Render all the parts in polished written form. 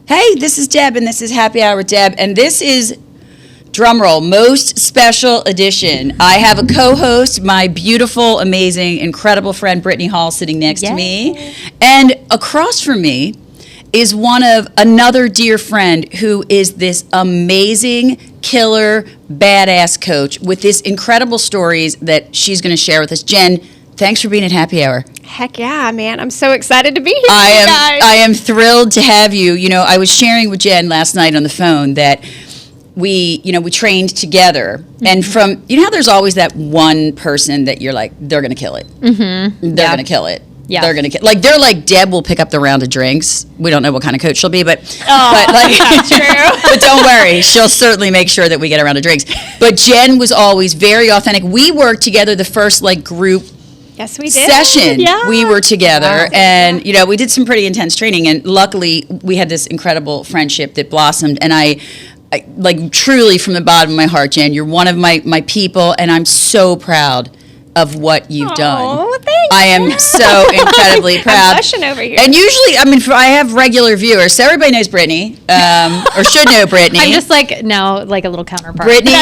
Hey, this is Deb, and this is Happy Hour with Deb, and this is, drumroll, most special edition. I have a co-host, my beautiful, amazing, incredible friend Brittany Hall sitting next to me, and across from me is another dear friend who is this amazing, killer, badass coach with this incredible stories that she's going to share with us. Jen, thanks for being at Happy Hour. Heck yeah, man. I'm so excited to be here. I am thrilled to have you. You know, I was sharing with Jen last night on the phone that we trained together. Mm-hmm. And from, how there's always that one person that you're like, they're going to kill it. Mm-hmm. They're going to kill it. Yeah. They're going to they're like, Deb will pick up the round of drinks. We don't know what kind of coach she'll be, but that's true. But don't worry, she'll certainly make sure that we get a round of drinks. But Jen was always very authentic. We worked together the first group Yes, we did. session. Yeah. We were together, and we did some pretty intense training, and luckily we had this incredible friendship that blossomed. And I like, truly from the bottom of my heart, Jen, you're one of my people, and I'm so proud of what you've done. Oh, thanks. I am so incredibly proud. I'm blushing over here. And usually, I have regular viewers, so everybody knows Brittany, or should know Brittany. I'm just now a little counterpart. Brittany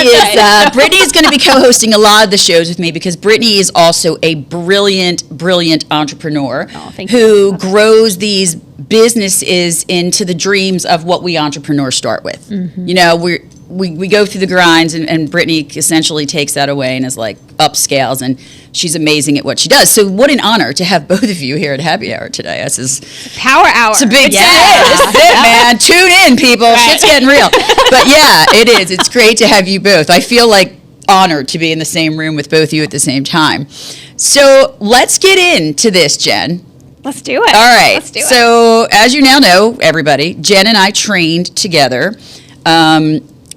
Brittany is going to be co-hosting a lot of the shows with me because Brittany is also a brilliant entrepreneur who grows these businesses into the dreams of what we entrepreneurs start with. Mm-hmm. We go through the grinds, and Brittany essentially takes that away and is like upscales, and she's amazing at what she does. So what an honor to have both of you here at Happy Hour today. This is Power Hour. It's a big This is it, man. Tune in, people. Right. Shit's getting real. But yeah, it is. It's great to have you both. I feel like honored to be in the same room with both of you at the same time. So let's get into this, Jen. Let's do it. All right. Let's do it. So as you now know, everybody, Jen and I trained together.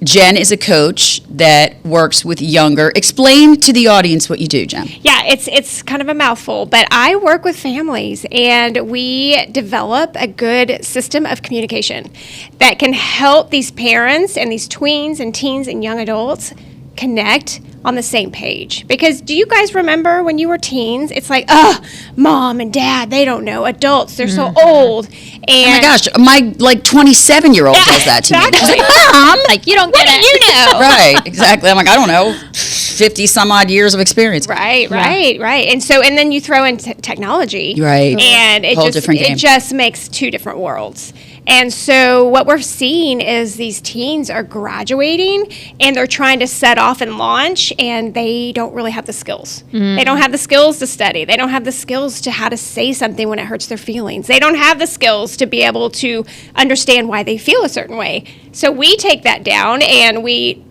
Jen is a coach that works with younger. Explain to the audience what you do, Jen. Yeah, it's kind of a mouthful, but I work with families, and we develop a good system of communication that can help these parents and these tweens and teens and young adults connect on the same page. Because do you guys remember when you were teens? It's like, mom and dad, they don't know. Adults, they're so old. And oh my gosh, my 27-year-old does that to me. She's like, Mom, you don't get it. You know. Right, exactly. I'm like, I don't know, 50 some odd years of experience. Right. And then you throw in technology. Right. And it just makes two different worlds. And so what we're seeing is these teens are graduating, and they're trying to set off and launch, and they don't really have the skills. Mm. They don't have the skills to study. They don't have the skills to how to say something when it hurts their feelings. They don't have the skills to be able to understand why they feel a certain way. So we take that down, and we,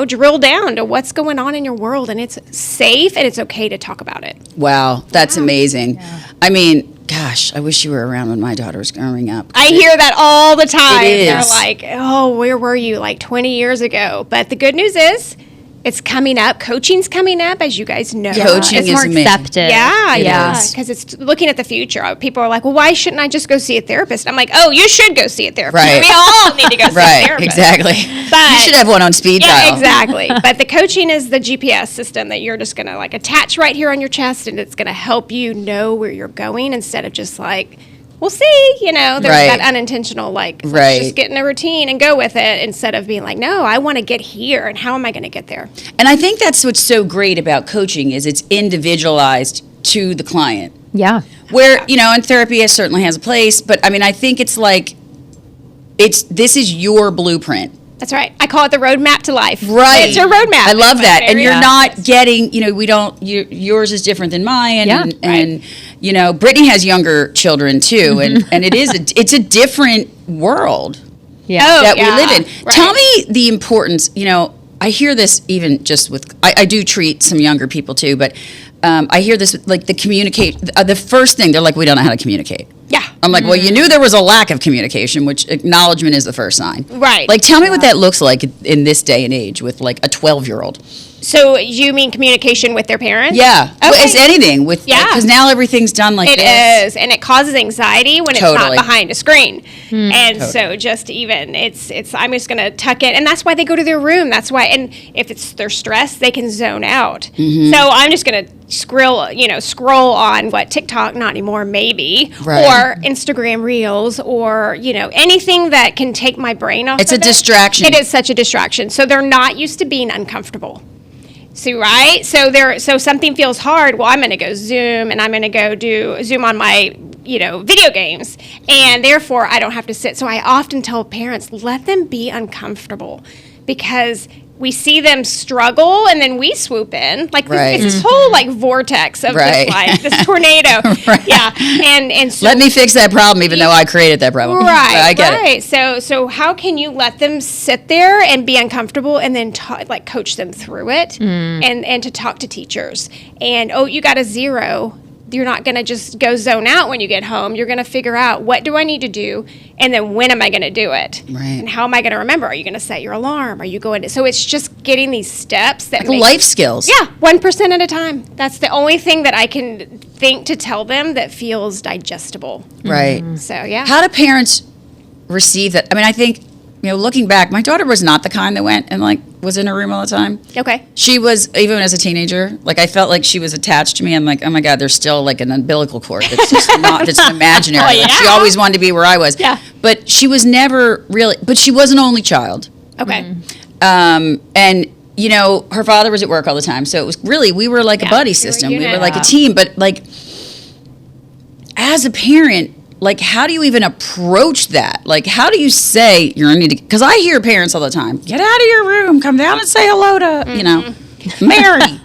drill down to what's going on in your world, and it's safe and it's okay to talk about it. Wow, that's amazing. Yeah. I mean, gosh, I wish you were around when my daughter was growing up. I hear that all the time. It is. They're like, oh, where were you 20 years ago? But the good news is it's coming up. Coaching's coming up, as you guys know. Yeah. Coaching is more accepted. Yeah, because it's looking at the future. People are like, well, why shouldn't I just go see a therapist? I'm like, oh, you should go see a therapist. Right. We all need to go see a therapist. Exactly. But you should have one on speed dial. Exactly. But the coaching is the GPS system that you're just going to attach right here on your chest, and it's going to help you know where you're going instead of just we'll see, there's that unintentional, let's just get in a routine and go with it instead of being like, no, I want to get here, and how am I going to get there? And I think that's what's so great about coaching is it's individualized to the client. Yeah. Where, and therapy certainly has a place, but I think it's this is your blueprint. That's right. I call it the roadmap to life. Right. It's your roadmap. I love that. And you're not getting, yours is different than mine. And Brittany has younger children too. And it's a different world we live in. Right. Tell me the importance, I hear this even just with, I do treat some younger people too, but I hear this the communicate, the first thing, they're like, we don't know how to communicate. Yeah. I'm like, well, you knew there was a lack of communication, which acknowledgement is the first sign. Right. Tell me what that looks like in this day and age with a 12-year-old. So you mean communication with their parents? Yeah. Okay. Well, it's anything because now everything's done this. It is, and it causes anxiety when it's not behind a screen. And so just even it's I'm just going to tuck it, and that's why they go to their room. That's why, and if they're stressed, they can zone out. Mm-hmm. So I'm just going to scroll on TikTok, not anymore, maybe, Right. or Instagram Reels, or anything that can take my brain off. It's a distraction. It is such a distraction. So they're not used to being uncomfortable. See, right? So something feels hard. Well, I'm going to go Zoom, and I'm going to go do Zoom on my video games, and therefore I don't have to sit. So I often tell parents, let them be uncomfortable, because we see them struggle, and then we swoop in like Right. it's this whole like vortex of Right. just like this tornado. Right. Yeah, and so Let me fix that problem, even though I created that problem. right, I get it. right. So how can you let them sit there and be uncomfortable, and then coach them through it, and to talk to teachers, and you got a 0. You're not going to just go zone out when you get home. You're going to figure out, what do I need to do, and then when am I going to do it? Right. And how am I going to remember? Are you going to set your alarm? Are you going to... So it's just getting these steps that Like life skills. Yeah, 1% at a time. That's the only thing that I can think to tell them that feels digestible. Right. So, yeah. How do parents receive that? I mean, I think, looking back, my daughter was not the kind that went and was in her room all the time. Okay. She was, even as a teenager, I felt like she was attached to me. I'm like, oh my God, there's still an umbilical cord that's just not, that's imaginary. Oh, yeah. She always wanted to be where I was. Yeah. But she was never really, but she was an only child. Okay. And, her father was at work all the time. So it was really, we were like a buddy system. We were like a team. But as a parent, how do you even approach that? How do you say you're going to need to, because I hear parents all the time, get out of your room, come down and say hello to, Mary.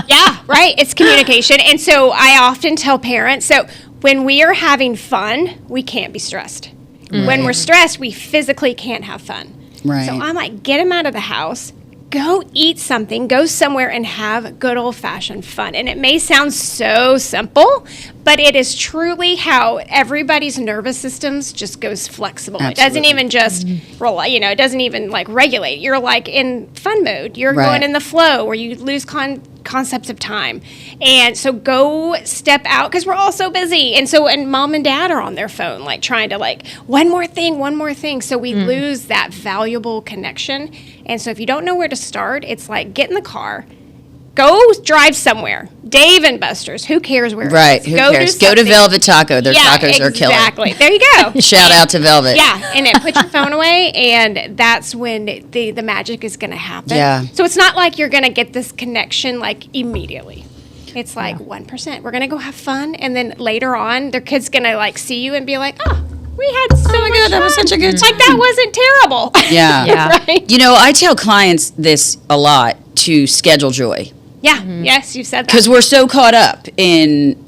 Yeah, right. It's communication. And so I often tell parents, so when we are having fun, we can't be stressed. When we're stressed, we physically can't have fun. Right. So I'm like, get them out of the house, go eat something, go somewhere and have good old-fashioned fun. And it may sound so simple, but it is truly how everybody's nervous systems just goes flexible. Absolutely. It doesn't even just rely, it doesn't even regulate. You're in fun mode. You're Right. going in the flow where you lose concepts of time. And so go step out, because we're all so busy. And mom and dad are on their phone, trying to one more thing. So we lose that valuable connection. And so if you don't know where to start, it's get in the car, go drive somewhere. Dave and Buster's, who cares where Right. it is? Who Go cares? do Go to something. Velvet Taco. Their tacos are killer. Exactly. There you go. Shout out to Velvet. Yeah, and then put your phone away, and that's when the magic is going to happen. Yeah. So it's not like you're going to get this connection immediately. It's 1%. We're going to go have fun, and then later on, their kid's going to see you and be like, oh, we had so much God, that was fun. such a good that wasn't terrible. Yeah. Yeah. Right? I tell clients this a lot, to schedule joy. Yeah. Yes, you said that. Because we're so caught up in,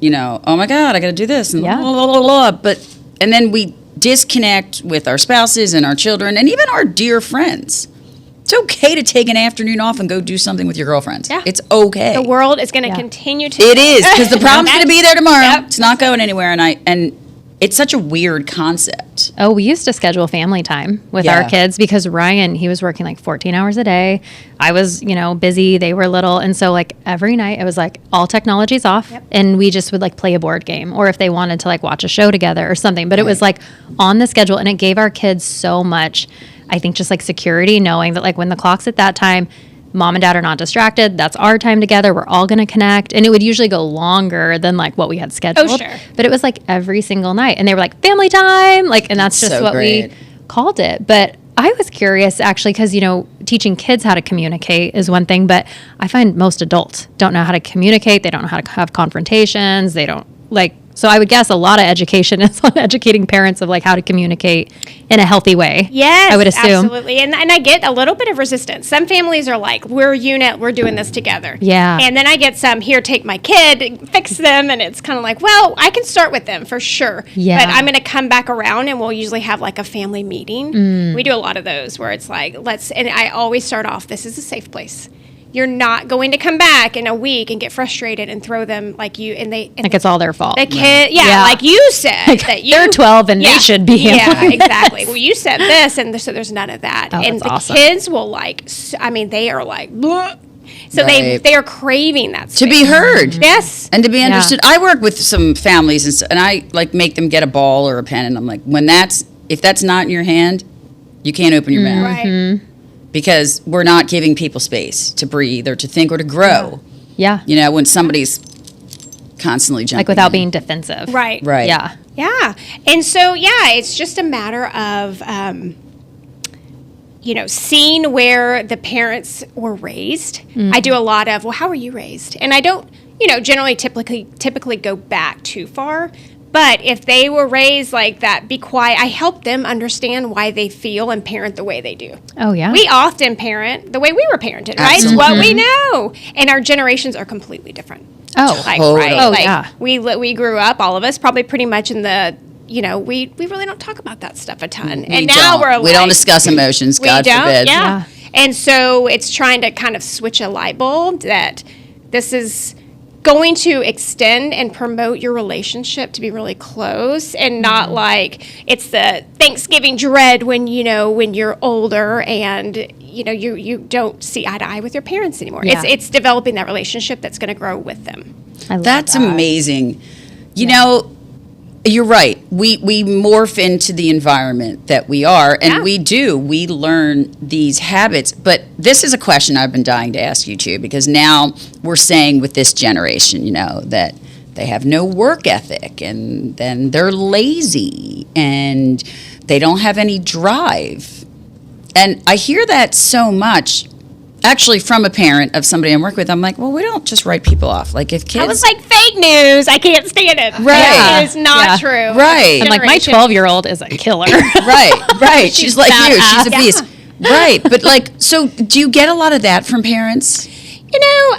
oh my God, I got to do this, and Yeah. blah, blah, blah, blah. And then we disconnect with our spouses and our children and even our dear friends. It's okay to take an afternoon off and go do something with your girlfriends. Yeah. It's okay. The world is going to Yeah. continue to... It is, because the problem's going to be there tomorrow. Yep. It's not going anywhere, and it's such a weird concept. Oh, we used to schedule family time with Yeah. our kids, because Ryan, he was working 14 hours a day. I was, busy. They were little. And so every night it was all technology's off, and we just would play a board game, or if they wanted to watch a show together or something. But it was on the schedule, and it gave our kids so much, I think, just security, knowing that when the clock's at that time, mom and dad are not distracted. That's our time together. We're all going to connect. And it would usually go longer than what we had scheduled. Oh, sure. But it was every single night. And they were family time. And that's just So what great. we called it. But I was curious, actually, because, teaching kids how to communicate is one thing. But I find most adults don't know how to communicate. They don't know how to have confrontations. They don't so I would guess a lot of education is on educating parents of how to communicate in a healthy way. Yes, I would assume. absolutely. And I get a little bit of resistance. Some families are we're a unit, we're doing this together. Yeah. And then I get some, here, take my kid, fix them. And it's kind of well, I can start with them for sure. Yeah. But I'm going to come back around, and we'll usually have a family meeting. We do a lot of those where it's and I always start off, this is a safe place. You're not going to come back in a week and get frustrated and throw them It's all their fault. the kid, Yeah. like you said, that you, They're 12 and they should be Yeah, handling exactly. Well, you said this, and so there's none of that. Oh, and that's the awesome. kids will they are bleh. So Right. they are craving that To space. be heard. Yes. And to be understood. I work with some families, and I make them get a ball or a pen, and I'm like, if that's not in your hand, you can't open your mouth. Right. Because we're not giving people space to breathe or to think or to grow. Yeah. When somebody's constantly jumping like without in. being defensive. Right. Right. Yeah. Yeah. And so, it's just a matter of, seeing where the parents were raised. I do a lot of, well, how were you raised? And I don't, generally typically go back too far. But if they were raised like that, be quiet, I help them understand why they feel and parent the way they do. Oh, yeah. We often parent the way we were parented, right? It's Absolutely. what we know. And our generations are completely different. Oh, Like, Totally. right? Oh, Like, yeah. we grew up, all of us, probably pretty much in the, we really don't talk about that stuff a ton. And now we don't discuss emotions, God forbid. Yeah. And so it's trying to kind of switch a light bulb that this is going to extend and promote your relationship to be really close and not like it's the Thanksgiving dread when you're older and you don't see eye to eye with your parents anymore. Yeah. It's developing that relationship that's going to grow with them. I love That's that. amazing. You're right. We morph into the environment that we are, and we learn these habits. But this is a question I've been dying to ask you too, because now we're saying with this generation, that they have no work ethic, and then they're lazy, and they don't have any drive. And I hear that so much. Actually, from a parent of somebody I'm working with, I'm like, well, we don't just write people off. Like, if kids... I was like, fake news. I can't stand it. Right. It is not Yeah. true. Right. I'm like, my Generation- 12-year-old is a killer. Right. She's like you. She's a Yeah. beast. Right. But so do you get a lot of that from parents?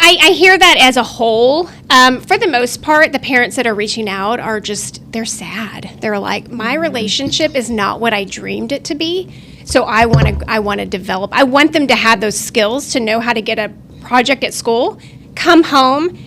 I hear that as a whole. For the most part, the parents that are reaching out are they're sad. They're like, my relationship is not what I dreamed it to be. So I want to develop. I want them to have those skills to know how to get a project at school, come home,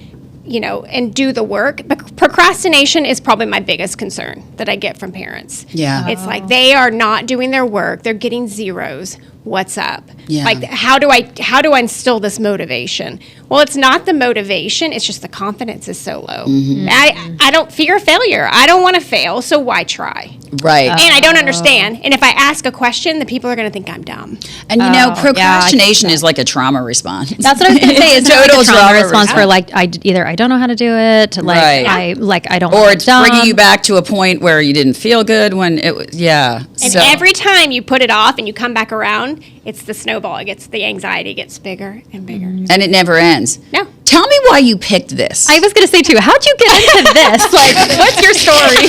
and do the work. But procrastination is probably my biggest concern that I get from parents. Yeah. It's like they are not doing their work. They're getting zeros. What's up? Yeah. Like, how do I instill this motivation? Well, it's not the motivation. It's just the confidence is so low. I don't fear failure. I don't want to fail. So why try? Right. And I don't understand. And if I ask a question, the people are going to think I'm dumb. And procrastination yeah, is like a trauma response. That's what I was going to say. It's Total like a trauma trauma response for like either I don't know how to do it, like Right. I don't. Or want it's it done. bringing you back to a point where you didn't feel good when it was, And every time you put it off and you come back around, it's the snowball. The anxiety gets bigger and bigger. and it never ends. No. Tell me why you picked this. I was going to say too. How'd you get into this? Like, what's your story?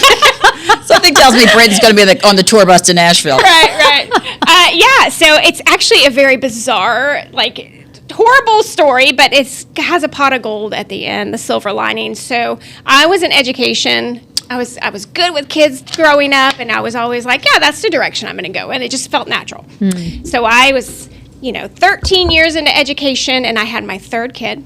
Something tells me Brittany's going to be on the tour bus to Nashville. Right. So it's actually a very bizarre, horrible story, but it has a pot of gold at the end, the silver lining. So I was in education. I was good with kids growing up, and I was always like, yeah, that's the direction I'm going to go, and it just felt natural. So I was, 13 years into education, and I had my third kid.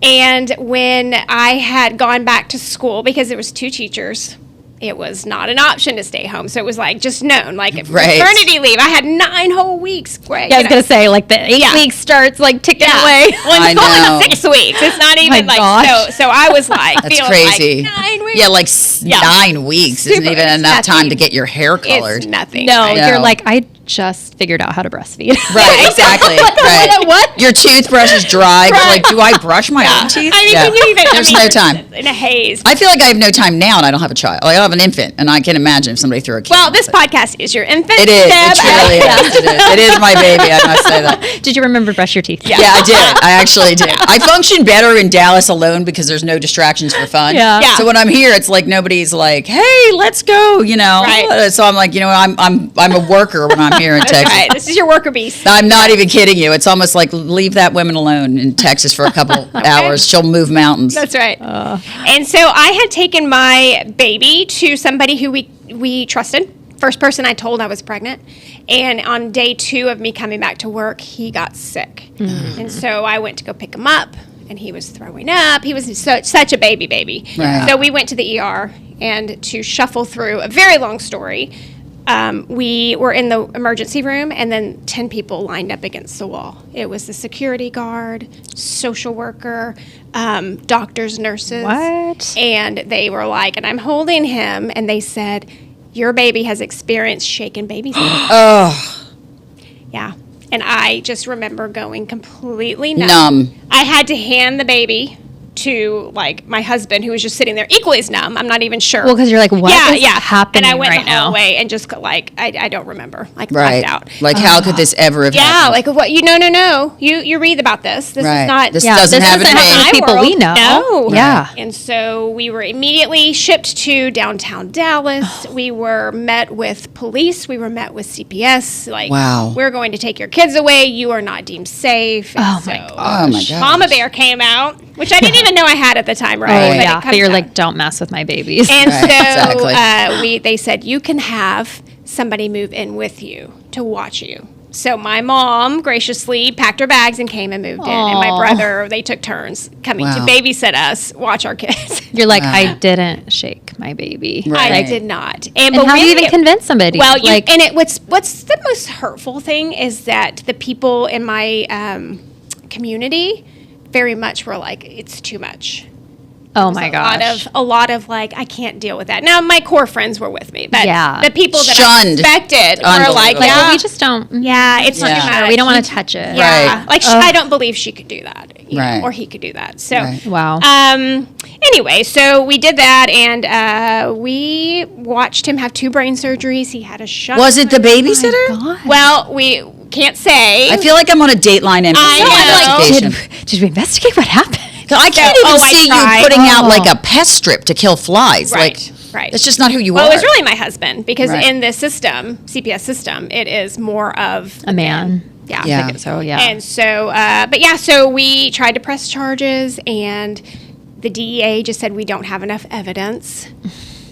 And when I had gone back to school, because there was 2 teachers, it was not an option to stay home. So it was just known, maternity leave. I had 9 whole weeks. I was going to say, the 8 weeks starts ticking away. Well, it's only 6 weeks. It's not even gosh. so I was That's feeling crazy. 9 weeks. Yeah, 9 weeks isn't even enough time to get your hair colored. It's nothing. No, I know. you're like, I just figured out how to breastfeed. Right, exactly. Right. What? Your toothbrush is dry. But do I brush my own teeth? Can you even? There's no time. In a haze. I feel like I have no time now, and I don't have a child. I have an infant, and I can imagine if somebody threw a kid. Well, this podcast is your infant. It is. Deb. It truly is. It is. It is my baby. I must say that. Did you remember to brush your teeth? Yeah, I did. I actually did. I function better in Dallas alone because there's no distractions for fun. Yeah. So when I'm here, it's like nobody's like, "Hey, let's go," Right. So I'm like, I'm a worker when I'm here in Texas. Right. This is your worker beast. I'm not even kidding you. It's almost like leave that woman alone in Texas for a couple hours. She'll move mountains. That's right. And so I had taken my baby to somebody who we trusted. First person I told I was pregnant. And on day 2 of me coming back to work, he got sick. And so I went to go pick him up, and he was throwing up. He was such a baby. Right. So we went to the ER, and to shuffle through a very long story, we were in the emergency room, and then 10 people lined up against the wall. It was the security guard, social worker, doctors, nurses. What? And they were like, and I'm holding him, and they said, your baby has experienced shaken baby syndrome. Oh, Yeah. And I just remember going completely numb. numb. I had to hand the baby to like my husband, who was just sitting there equally as numb. I'm not even sure. Well, because you're like, what is happening And I went right the whole now? way and just like, I don't remember, like Right. blacked out. Like, how could this ever have happened? Like what? No. You read about this. This Right. is not. This doesn't happen to me. my People we world. know. No. Yeah. And so we were immediately shipped to downtown Dallas. We were met with police. We were met with CPS. Like, Wow. we're going to take your kids away. You are not deemed safe. And Oh, my so Oh, my gosh. Mama Bear came out, which I didn't even know I had at the time, right? Right. But it Yeah, comes but you're out. like, don't mess with my babies. And Right, so exactly. they said, you can have somebody move in with you to watch you. So my mom graciously packed her bags and came and moved in. And my Aw. brother, they took turns coming to Wow. babysit us, watch our kids. You're like, Wow. I didn't shake my baby. Right. I did not. And but how do you really even convince somebody? Well, like, what's the most hurtful thing is that the people in my community very much were like, it's too much. oh my gosh. A lot of like, I can't deal with that. Now, my core friends were with me, but Yeah. the people that Shunned. I expected were like, Unbelievable. Like, yeah, well, we just don't. yeah, it's Yeah. too much. We don't want to touch it. Yeah, Right. like I don't believe she could do that, you know, Right. or he could do that. So, Right. Wow. Anyway, so we did that, and we watched him have 2 brain surgeries. He had a shunt. Was it the babysitter? God. Well, we can't say. I feel like I'm on a Dateline NBC I know. investigation. Did we investigate what happened? I can't even I see tried. you putting out Oh. like a pest strip to kill flies. Right, Like, right. that's just not who you Well, are. it was really my husband because Right. in the system, CPS system, it is more of A man. Yeah. Yeah. So, yeah. And so, so we tried to press charges, and the DEA just said we don't have enough evidence.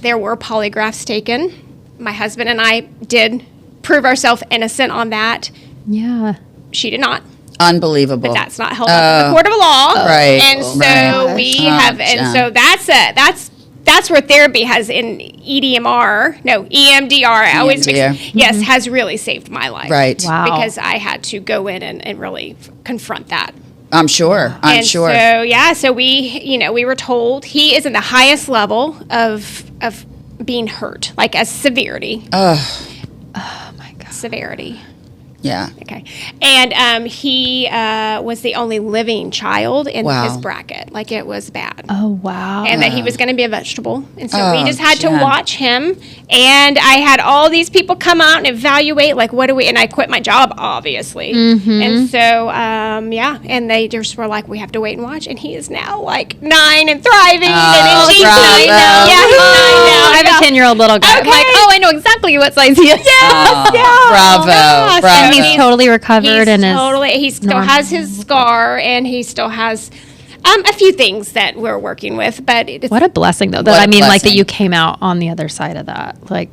There were polygraphs taken. My husband and I did prove ourselves innocent on that. Yeah. She did not. Unbelievable. But that's not held up in the court of law. Right. And so Right. we Oh, have, and Jen. so that's where therapy has in EMDR. I always mix, EMDR. yes, has really saved my life. Right. Wow. Because I had to go in and really confront that. I'm sure. I'm And sure. so we were told he is in the highest level of being hurt, like as severity. Ugh. Oh my God. Severity. Yeah. Okay. And he was the only living child in Wow. his bracket. Like, it was bad. Oh, wow. And that he was going to be a vegetable. And so Oh, we just had Jen. to watch him. And I had all these people come out and evaluate, like, what do we, and I quit my job, obviously. Mm-hmm. And so, and they just were like, we have to wait and watch. And he is now like 9 and thriving Oh, and in GP. bravo. Yeah, he's 9 now. I have a 10-year-old little guy. I'm Okay. like, oh, I know exactly what size he is. Oh, bravo. Yeah, so Bravo. And he's totally recovered He's and is totally. He still normal. has his scar, and he still has a few things that we're working with. But it's, What a blessing, though. That, What a I mean, like that blessing. you came out on the other side of that. Like,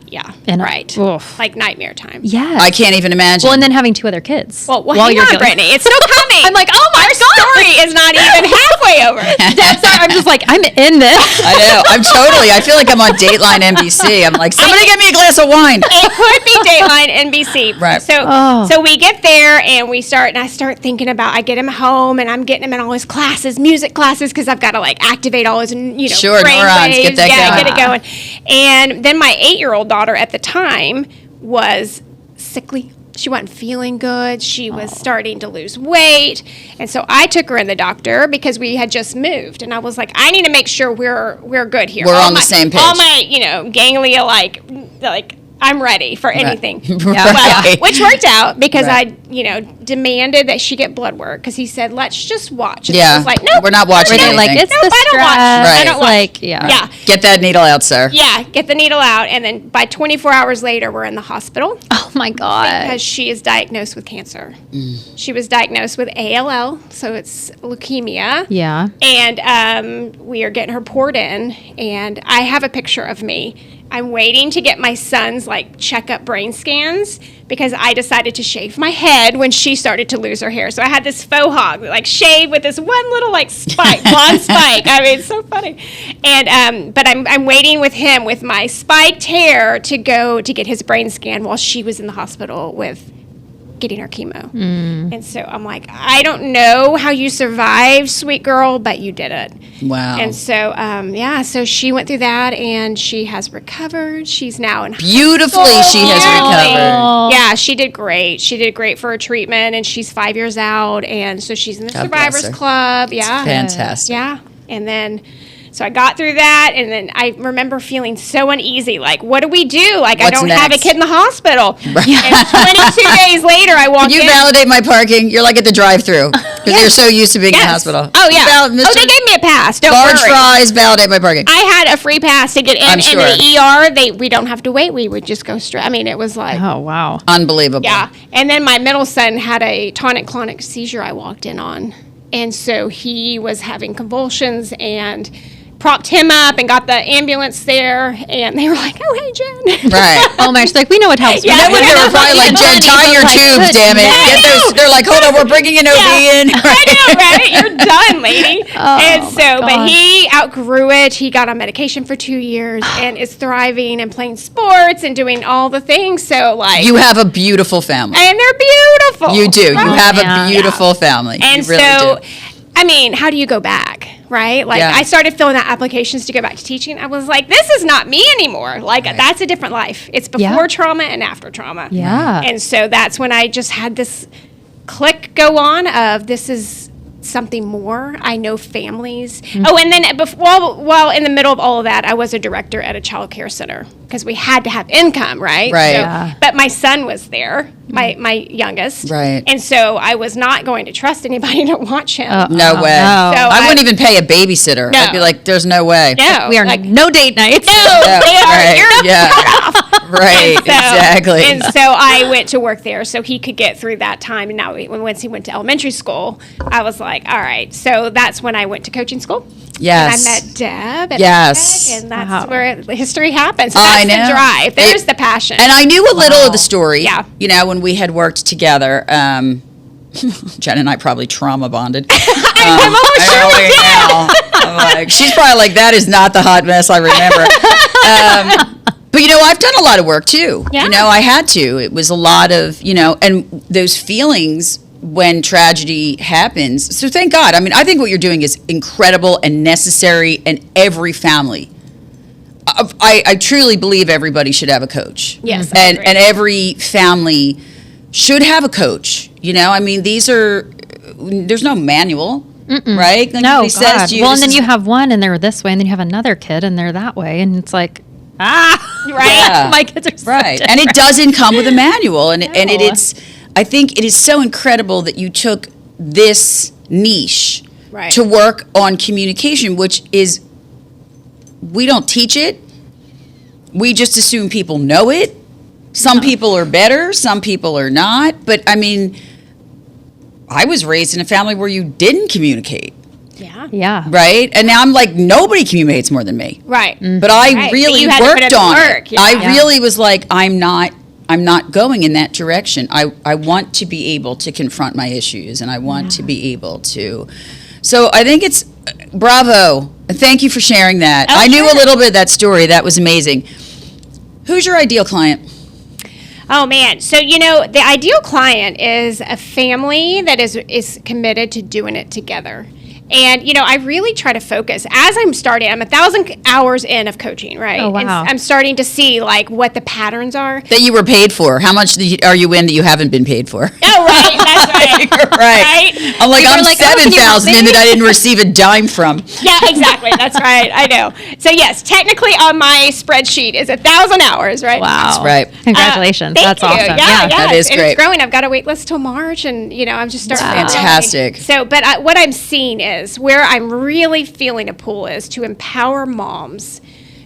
yeah, And- right, oof. like nightmare time. yeah. I can't even imagine. Well, and then having 2 other kids. Well, while hang you're on, dealing- Brittany. It's still coming. I'm like, oh my Our God. story is not even halfway over. I'm sorry. I'm just like, I'm in this. I know. I'm totally. I feel like I'm on Dateline NBC. I'm like, somebody get me a glass of wine. It could be Dateline NBC. Right. So, Oh. so we get there and I start thinking about. I get him home and I'm getting him in all his classes, music classes, because I've got to like activate all his, Sure, brain neurons, get waves. that yeah, going. get it going. And then my 8-year-old daughter at the time was sickly. She wasn't feeling good. She was starting to lose weight. And so I took her in the doctor because we had just moved. And I was like, I need to make sure we're good here. We're All on the same page. All my, ganglia, like I'm ready for anything. Right. Well, which worked out because Right. I, demanded that she get blood work because he said, let's just watch. And I Yeah. was like, no, We're not watching Were they like, anything. it's Nope, the I don't stress. watch. Right. I don't watch. Like, yeah. Yeah. Get that needle out, sir. Yeah, get the needle out. And then by 24 hours later, we're in the hospital Oh my God. because she is diagnosed with cancer. She was diagnosed with ALL, so it's leukemia. Yeah. And we are getting her poured in, and I have a picture of me. I'm waiting to get my son's like checkup brain scans because I decided to shave my head when she started to lose her hair. So I had this faux hog, like shaved with this one little like spike, blonde spike. I mean, it's so funny. And but I'm waiting with him with my spiked hair to go to get his brain scan while she was in the hospital with getting her chemo. And so I'm like, I don't know how you survived, sweet girl, but you did it. Wow. And so, so she went through that, and she has recovered. She's now in Beautifully, she has recovered. Yeah, she did great. She did great for her treatment, and she's 5 years out, and so she's in the God bless Survivors her. Club. Yeah. Fantastic. Yeah. And then, so I got through that, and then I remember feeling so uneasy. Like, what do we do? Like, I What's don't have a next? kid in the hospital. And 22 days later, I walk Can you in. validate my parking? You're like at the drive-through because you're so used to being in the Yes. hospital. Oh, yeah. Mr. They gave me a pass. Don't Large worry. fries, validate my parking. I had a free pass to get in, I'm and sure. the ER, we don't have to wait. We would just go straight. I mean, it was like, Oh, wow. Unbelievable. yeah. And then my middle son had a tonic-clonic seizure I walked in on. And so he was having convulsions, and propped him up and got the ambulance there. And they were like, oh, hey, Jen. Right. Oh my, she's like, we know what helps. Yeah, That We would know they were what probably like, helps. Jen, tie your Like, tubes, good damn it. night. Get those. They're like, hold on, we're bringing an OB in. I know, right? You're done, lady. And my so, but gosh. he outgrew it. He got on medication for 2 years and is thriving and playing sports and doing all the things. So, like, You have a beautiful family. and they're beautiful. You do. You right? have Yeah. a beautiful family. And you really so, do. I mean, how do you go back, right? Like, Yeah. I started filling out applications to go back to teaching. I was like, this is not me anymore. Like, that's a different life. It's before Yeah. trauma and after trauma. Yeah. And so that's when I just had this click go on of this is something more. I know families. Oh, and then while in the middle of all of that, I was a director at a child care center because we had to have income, right? Right. So, Yeah. But my son was there, my youngest. Right. And so I was not going to trust anybody to watch him. No way. no. So I wouldn't even pay a babysitter. No. I'd be like, there's no way. No. We are like, no date nights. no, Yeah, they are. right. You're Yeah. Right. So- Exactly. And so I went to work there so he could get through that time. And now, once he went to elementary school, I was like, all right. So that's when I went to coaching school. Yes. And I met Deb. At Yes. Tech, and that's Wow. where history happens. So I that's know. the drive. There's It- the passion. And I knew a little of the story. Yeah. You know, when we had worked together. Jen and I probably trauma bonded. I'm almost sure we did. I'm like, she's probably like, that is not the hot mess I remember. But, you know, I've done a lot of work too. Yeah. You know, I had to. It was a lot of, you know, and those feelings when tragedy happens. So thank God. I mean, I think what you're doing is incredible and necessary, and every family. I truly believe everybody should have a coach. Yes, I And agree. and every family should have a coach. You know, I mean, there's no manual, right? Like No, nobody says God. to you, Well, this and then is- you have one and they're this way, and then you have another kid and they're that way, and it's like, Right. Yeah. my kids are so right, different. and it doesn't come with a manual, and No. it's. I think it is so incredible that you took this niche Right. to work on communication, which is we don't teach it. We just assume people know it. Some people are better, some people are not. But I mean, I was raised in a family where you didn't communicate, Yeah. Yeah. right? And now I'm like, nobody communicates more than me. Right. But I Right, but really you had to put in worked the on work, it. yeah. I Yeah. really was like, I'm not going in that direction. I want to be able to confront my issues, and I want to be able to. So I think it's bravo. Thank you for sharing that. Oh, I knew sure. a little bit of that story. That was amazing. Who's your ideal client? Oh man. So, the ideal client is a family that is committed to doing it together. And, I really try to focus as I'm starting. I'm 1,000 hours in of coaching, right? Oh, wow. And I'm starting to see like what the patterns are. That you were paid for. How much are you in that you haven't been paid for? Oh, right. That's right. Right. Right? I'm like, You were I'm like, oh, can you help 7,000 in me? that I didn't receive a dime from. Yeah, exactly. That's right. I know. So yes, technically on my spreadsheet is 1,000 hours, right? Wow. That's right. Congratulations. Thank That's you. awesome. Yeah, that is and great. it's growing. I've got a wait list till March, and I'm just starting. Wow. to get Fantastic. going. So, but what I'm seeing is where I'm really feeling a pull is to empower moms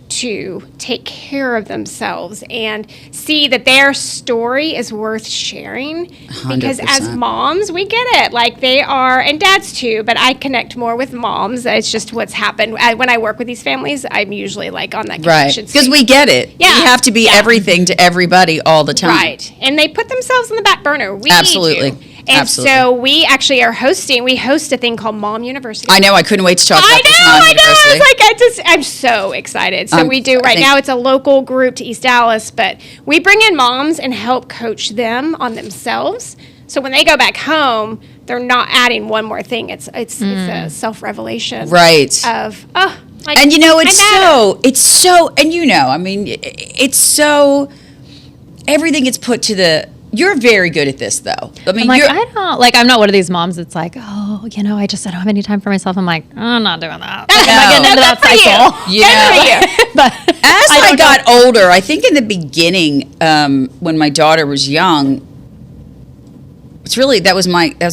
to take care of themselves and see that their story is worth sharing. Because as 100%. moms, we get it. Like they are, and dads too, but I connect more with moms. It's just what's happened. When I work with these families, I'm usually like on that Right. connection. Because space. we get it. Yeah. We have to be Yeah. everything to everybody all the time. Right. And they put themselves in the back burner. We Absolutely. do. And Absolutely. so we actually we host a thing called Mom University. I know. I couldn't wait to talk about this Mom I know. University. I'm so excited. So we do right now. It's a local group to East Dallas, but we bring in moms and help coach them on themselves. So when they go back home, they're not adding one more thing. It's a self-revelation, Right. Of And it's so, and I mean, it's so, everything gets put to the. You're very good at this, though. I mean, I'm not one of these moms that's like, oh, I just don't have any time for myself. I'm like, I'm not doing that. No. I'm not getting into that cycle. But as I got older, I think in the beginning, when my daughter was young, it's really that was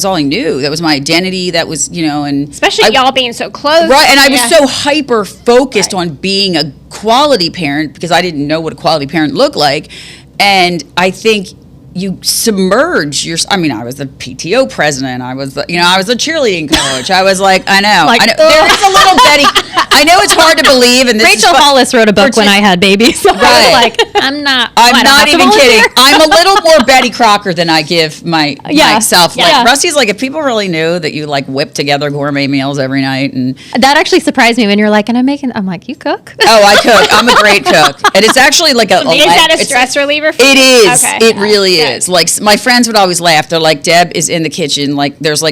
all I knew. That was my identity. That was and especially y'all being so close, right? And I was so hyper focused on being a quality parent because I didn't know what a quality parent looked like, and I think you submerge your. I mean, I was the PTO president. I was a cheerleading coach. I was like, I know. There is a little Betty. I know it's hard to believe. And this Rachel Hollis wrote a book when I had babies. So right. I was like, I'm not even kidding. I'm a little more Betty Crocker than I give myself. Yeah. Like Rusty's like, if people really knew that you like whip together gourmet meals every night, and that actually surprised me when you're like, I'm like, you cook? Oh, I cook. I'm a great cook, and it's actually like is that a stress reliever for you? It is. Okay. It really is. Like my friends would always laugh. They're like, Deb is in the kitchen. Like there's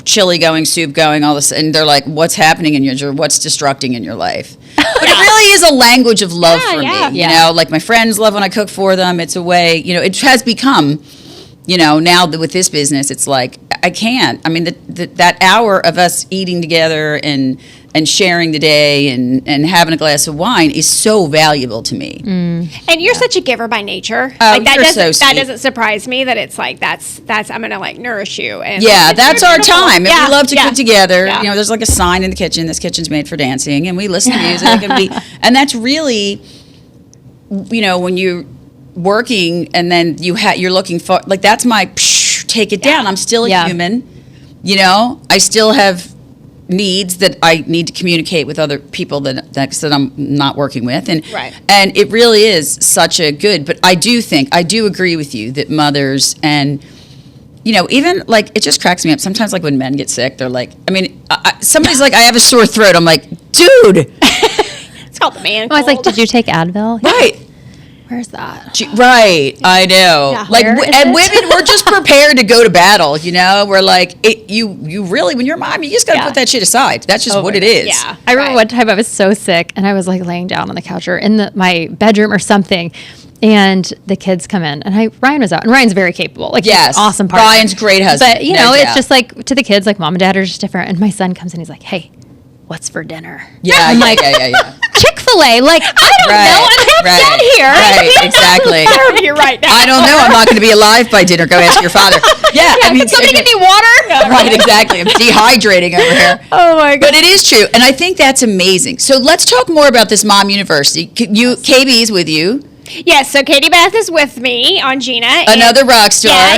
chili going, soup going, all this, and they're like, what's happening in what's destructing in your life? But it really is a language of love for me. Like my friends love when I cook for them. It's a way. It has become. Now that with this business, it's like I can't. I mean, that hour of us eating together and sharing the day and having a glass of wine is so valuable to me. And you're such a giver by nature. Oh, that doesn't surprise me that it's like that's I'm gonna like nourish you. And that's our time. And we love to cook together. Yeah. There's like a sign in the kitchen. This kitchen's made for dancing, and we listen to music, and that's really, when you're working and then you're looking for like that's my take it down. I'm still a human. I still have needs that I need to communicate with other people that I'm not working with, and it really is such a good. But I do agree with you that mothers and even like it just cracks me up sometimes. Like when men get sick, they're like, I mean, somebody's like, I have a sore throat. I'm like, dude, it's called the man. I was like, did you take Advil? Right. Where's that? Right, I know. Yeah, like, and women, we're just prepared to go to battle. We're like, you really, when you're a mom, you just got to put that shit aside. That's just what it is. Yeah. I remember one time I was so sick and I was like laying down on the couch or in my bedroom or something. And the kids come in, and Ryan was out, and Ryan's very capable, like he's an awesome partner. Ryan's great husband, but it's just like to the kids, like mom and dad are just different. And my son comes in, he's like, "Hey, what's for dinner?" Yeah, I'm like, yeah. Chick-fil-A, like I don't know, I'm dead here. Right, exactly. Serve you right now. I don't know. I'm not going to be alive by dinner. Go ask your father. Yeah, I mean, somebody get me water. Right, exactly. I'm dehydrating over here. Oh my god! But it is true, and I think that's amazing. So let's talk more about this Mom University. KB's with you. Yes, so Katie Beth is with me on Gina. Another rock star.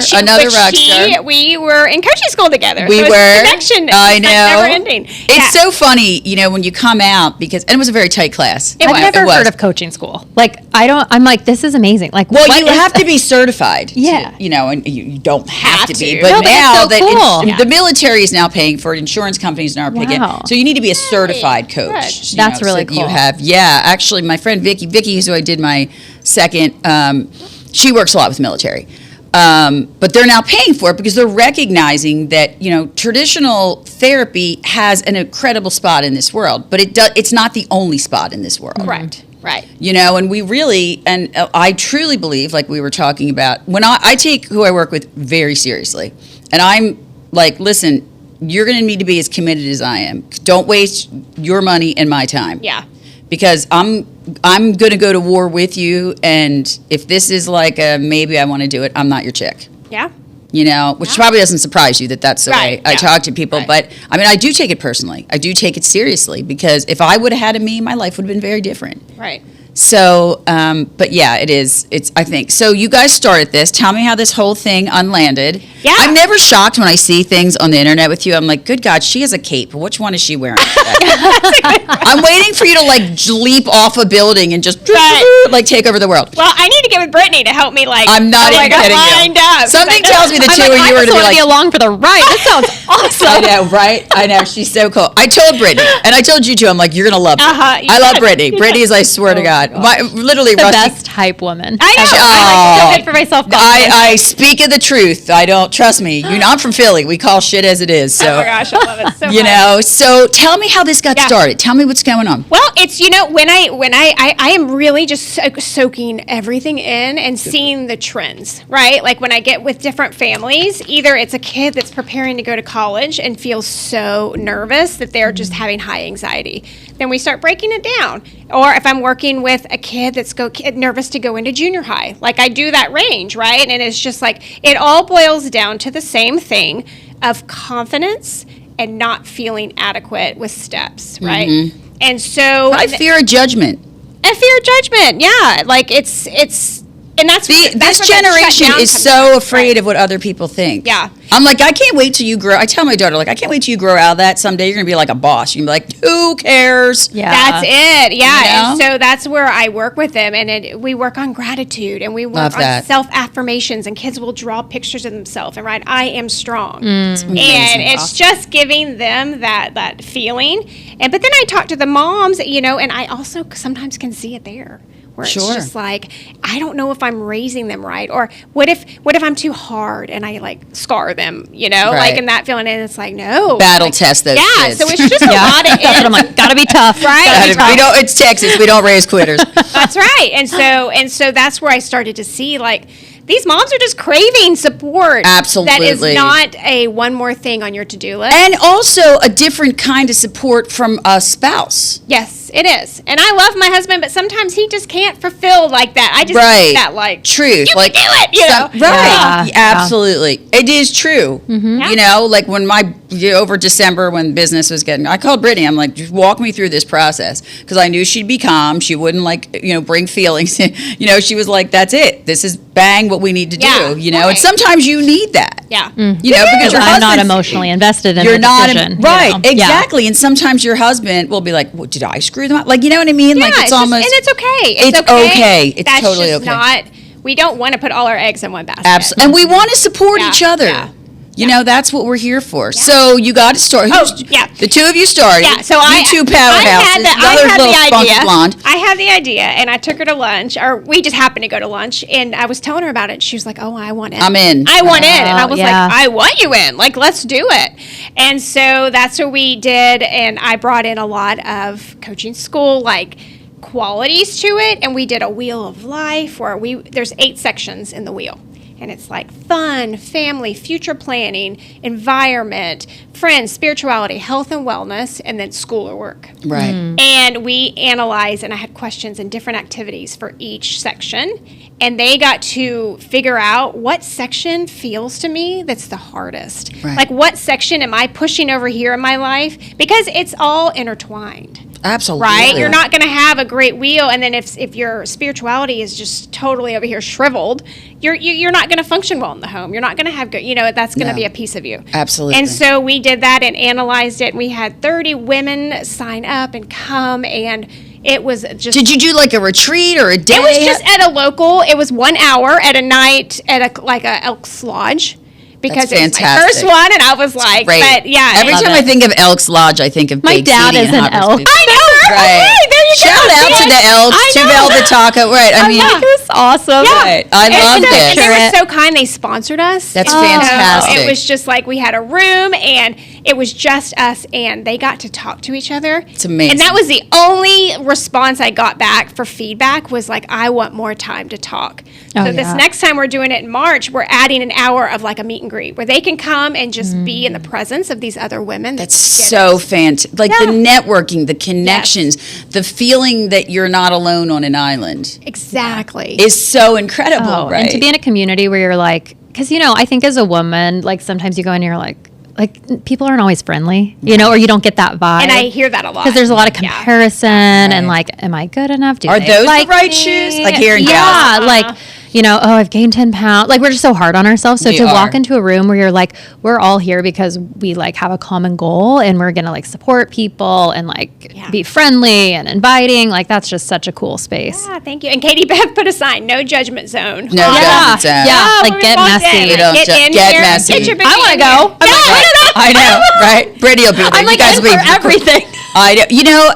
We were in coaching school together. We so were. Connection. I know. Never ending. It's so funny, when you come out and it was a very tight class. I've never heard of coaching school. Like I'm like, this is amazing. Like, well, you have to be certified. Yeah. And you don't have to be. But now that's so cool. the military is now paying for it. Insurance companies now are paying it. So you need to be a certified coach. That's really cool. You have, actually, my friend Vicky, who's who I did my second, she works a lot with military, but they're now paying for it because they're recognizing that traditional therapy has an incredible spot in this world, but it's not the only spot in this world. Correct. Right. And we really, and I truly believe, like we were talking about, when I take who I work with very seriously, and I'm like, listen, you're going to need to be as committed as I am. Don't waste your money and my time. Yeah. Because I'm going to go to war with you, and if this is like a maybe I want to do it, I'm not your chick. Yeah. Which probably doesn't surprise you that that's the way I talk to people. Right. But I mean, I do take it personally. I do take it seriously because if I would have had a me, my life would have been very different. Right. So, but yeah, it is. I think. So you guys started this. Tell me how this whole thing unlanded. Yeah. I'm never shocked when I see things on the internet with you. I'm like, good God, she has a cape. Which one is she wearing today? I'm waiting for you to like leap off a building and just like take over the world. Well, I need to get with Brittany to help me. Like, I'm not even kidding you. Something tells me the two of you are I to want to be be like, along for the ride. That sounds awesome. I know, right? I know. She's so cool. I told Brittany, and I told you too, I'm like, you're going to love her. I love Brittany. Brittany is, I swear to God. Literally, The Rusty. best hype woman. I know. I'm so good for myself. I speak of the truth. I don't, trust me. You know, I'm from Philly. We call shit as it is. So, Oh my gosh, I love it so much. you know, so tell me how this got started. Tell me what's going on. Well, it's, when I am really just soaking everything in and seeing the trends, right? Like when I get with different families, either it's a kid that's preparing to go to college and feels so nervous that they're just having high anxiety. Then we start breaking it down. Or if I'm working with a kid that's nervous to go into junior high, like I do that range, right? And it's just like, it all boils down to the same thing of confidence and not feeling adequate with steps, right? And so I fear of judgment. a fear of judgment, yeah. Like it's and that's This where that generation shutdown is comes so in. afraid Right. of what other people think. Yeah. I'm like, I can't wait till you grow. I tell my daughter, like, I can't wait till you grow out of that. Someday you're going to be like a boss. You're going to be like, who cares? Yeah. That's it. Yeah. You know? And so that's where I work with them. And we work on gratitude and we work Love on that. self affirmations, and kids will draw pictures of themselves and write, I am strong. Amazing. And it's just giving them that feeling. And but then I talk to the moms, and I also sometimes can see it there. Where Sure. it's just like, I don't know if I'm raising them right, or what if I'm too hard and I like scar them, Right. like in that feeling, and it's like, no, Battle like, test those yeah. kids. So it's just a lot of That's what I'm like. Gotta be tough. Right? Gotta be tough. We don't, it's Texas. We don't raise quitters. That's right. And so that's where I started to see like these moms are just craving support. Absolutely. That is not a one more thing on your to-do list. And also a different kind of support from a spouse. Yes, it is. And I love my husband, but sometimes he just can't fulfill like that. I just Right. need that like Truth. you like can do it, Right. Yeah. Yeah, absolutely. It is true. Yeah. You know, like when over December when business was getting, I called Brittany. I'm like, just walk me through this process. Because I knew she'd be calm. She wouldn't bring feelings. She was like, that's it. This is bang what we need to Yeah, do. And right. sometimes you need that. Yeah. Because Because your I'm not husband's- emotionally invested in You're the not decision. right, you know? Yeah. exactly. And sometimes your husband will be like, well, "Did I screw them up?" Like, you know what I mean? Yeah, Like it's almost, just, and it's okay. It's okay. It's That's totally just okay. not. We don't want to put all our eggs in one basket. Absolutely. And we want to support Yeah, each other. yeah. You know, that's what we're here for. So you got to start. Oh, yeah. The two of you started. Yeah, so you two powerhouses. I other had little the spunky idea. blonde. I had the idea, and I took her to lunch, or we just happened to go to lunch, and I was telling her about it. And she was like, "Oh, I want in. I'm in. I want in." And I was yeah. like, "I want you in. Like, let's do it." And so that's what we did, and I brought in a lot of coaching school, like qualities to it, and we did a wheel of life where there's 8 sections in the wheel. And it's like fun, family, future planning, environment, friends, spirituality, health and wellness, and then school or work. Right. And we analyzed, and I had questions and different activities for each section. And they got to figure out what section feels to me that's the hardest. Right. Like, what section am I pushing over here in my life? Because it's all intertwined. Absolutely. Right? You're not going to have a great wheel, and then if your spirituality is just totally over here shriveled, you're not going to function well in the home. You're not going to have good, that's going to No. be a piece of you. Absolutely. And so we did that and analyzed it, and we had 30 women sign up and come, and it was just... Did you do like a retreat or a day? It was just at a local, it was 1 hour at a night at a Elks Lodge. Because That's it was my fantastic. first one, and I was like, Great. but yeah. Every love time it. I think of Elks Lodge, I think of My Big dad City is and an Hopper's elk. Pizza. I know, Right. okay, there you go. Shout out to the Elks, I to know. Velvet Taco. Right. I mean, It was awesome. Right. I love this. And they were so kind. They sponsored us. That's And so fantastic. It was just like we had a room, and it was just us, and they got to talk to each other. It's amazing. And that was the only response I got back for feedback was like, I want more time to talk. Oh, So this yeah. next time we're doing it in March, we're adding an hour of like a meet and greet where they can come and just be in the presence of these other women. That's get so it. fantastic. Like Yeah. the networking, the connections, the feeling that you're not alone on an island Exactly. is so incredible, Oh, right? and to be in a community where you're like, because I think as a woman, like sometimes you go in and you're like people aren't always friendly, or you don't get that vibe. And I hear that a lot. because there's a lot of Yeah. comparison and like, am I good enough? Are they those like the right me? shoes? Like here in yeah, Dallas. like you know, oh, I've gained 10 pounds. Like, we're just so hard on ourselves. So We to are. walk into a room where you're like, we're all here because we like have a common goal and we're going to like support people and like be friendly and inviting. Like, that's just such a cool space. Yeah, thank you. And Katie Beth put a sign, no judgment zone. No judgment zone. Yeah, when like we get walked in, messy. We don't get ju- in get here, messy. Get your I want to go. I'm like, I know, right? Brittany will be there. I'm like, you guys in will for be everything. I know. You know,